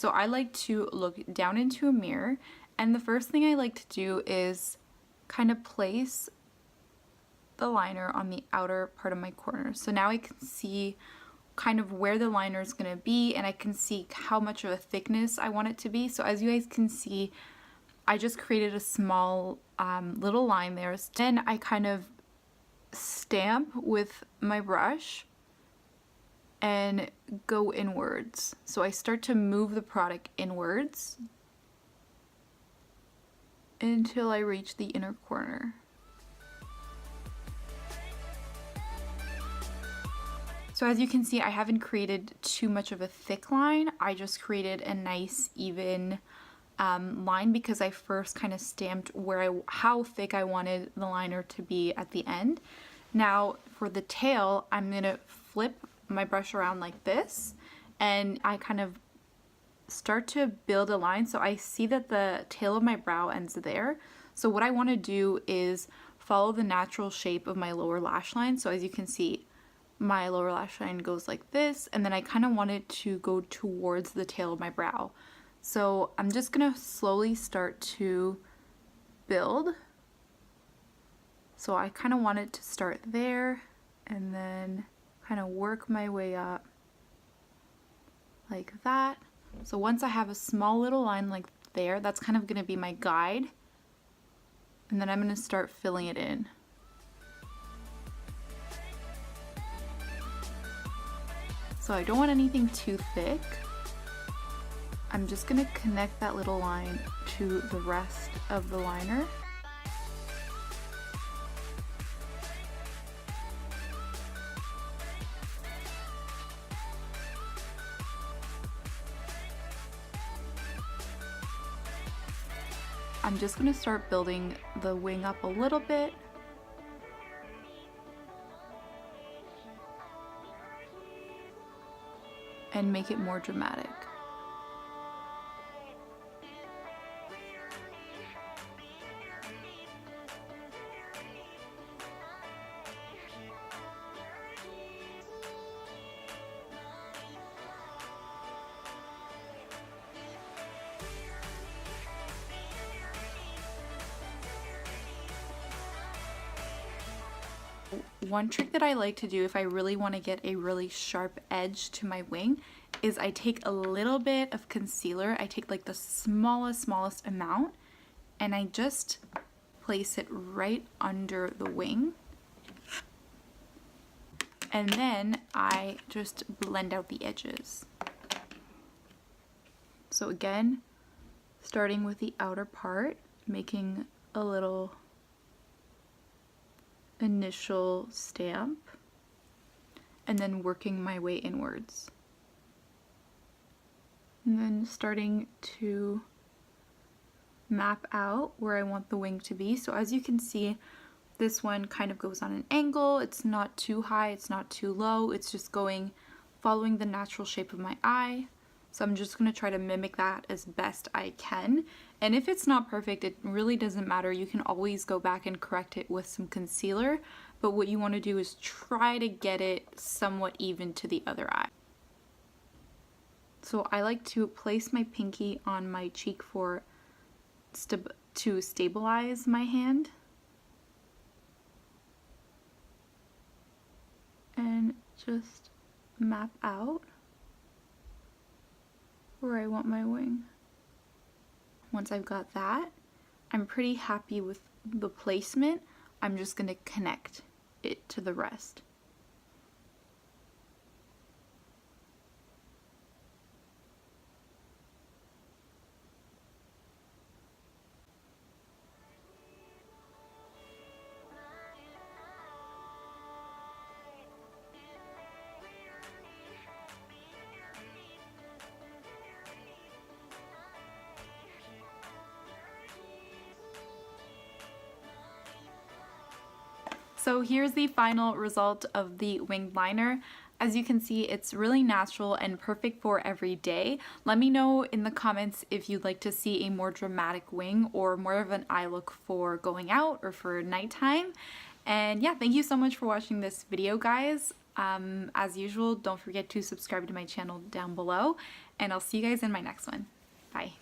So I like to look down into a mirror, and the first thing I like to do is kind of place the liner on the outer part of my corner. So now I can see kind of where the liner is going to be, and I can see how much of a thickness I want it to be. So as you guys can see, I just created a small little line there. Then I kind of stamp with my brush and go inwards. So I start to move the product inwards until I reach the inner corner. So as you can see, I haven't created too much of a thick line. I just created a nice even line because I first kind of stamped how thick I wanted the liner to be at the end. Now for the tail, I'm gonna flip my brush around like this, and I kind of start to build a line. So I see that the tail of my brow ends there. So what I want to do is follow the natural shape of my lower lash line. So as you can see, my lower lash line goes like this, and then I kind of want it to go towards the tail of my brow. So I'm just gonna slowly start to build. So I kind of want it to start there and then kind of work my way up like that. So once I have a small little line like there, that's kind of gonna be my guide, and then I'm gonna start filling it in. So I don't want anything too thick. I'm just gonna connect that little line to the rest of the liner. I'm just gonna start building the wing up a little bit. And make it more dramatic. One trick that I like to do if I really want to get a really sharp edge to my wing is I take a little bit of concealer. I take like the smallest amount, and I just place it right under the wing. And then I just blend out the edges. So again, starting with the outer part, making a little initial stamp, and then working my way inwards. And then starting to map out where I want the wing to be. So as you can see, this one kind of goes on an angle. It's not too high, it's not too low. It's just following the natural shape of my eye. So I'm just going to try to mimic that as best I can. And if it's not perfect, it really doesn't matter. You can always go back and correct it with some concealer. But what you want to do is try to get it somewhat even to the other eye. So I like to place my pinky on my cheek to stabilize my hand. And just map out where I want my wing. Once I've got that, I'm pretty happy with the placement. I'm just going to connect it to the rest. So here's the final result of the winged liner. As you can see, it's really natural and perfect for every day. Let me know in the comments if you'd like to see a more dramatic wing or more of an eye look for going out or for nighttime. And yeah, thank you so much for watching this video, guys. As usual, don't forget to subscribe to my channel down below, and I'll see you guys in my next one. Bye.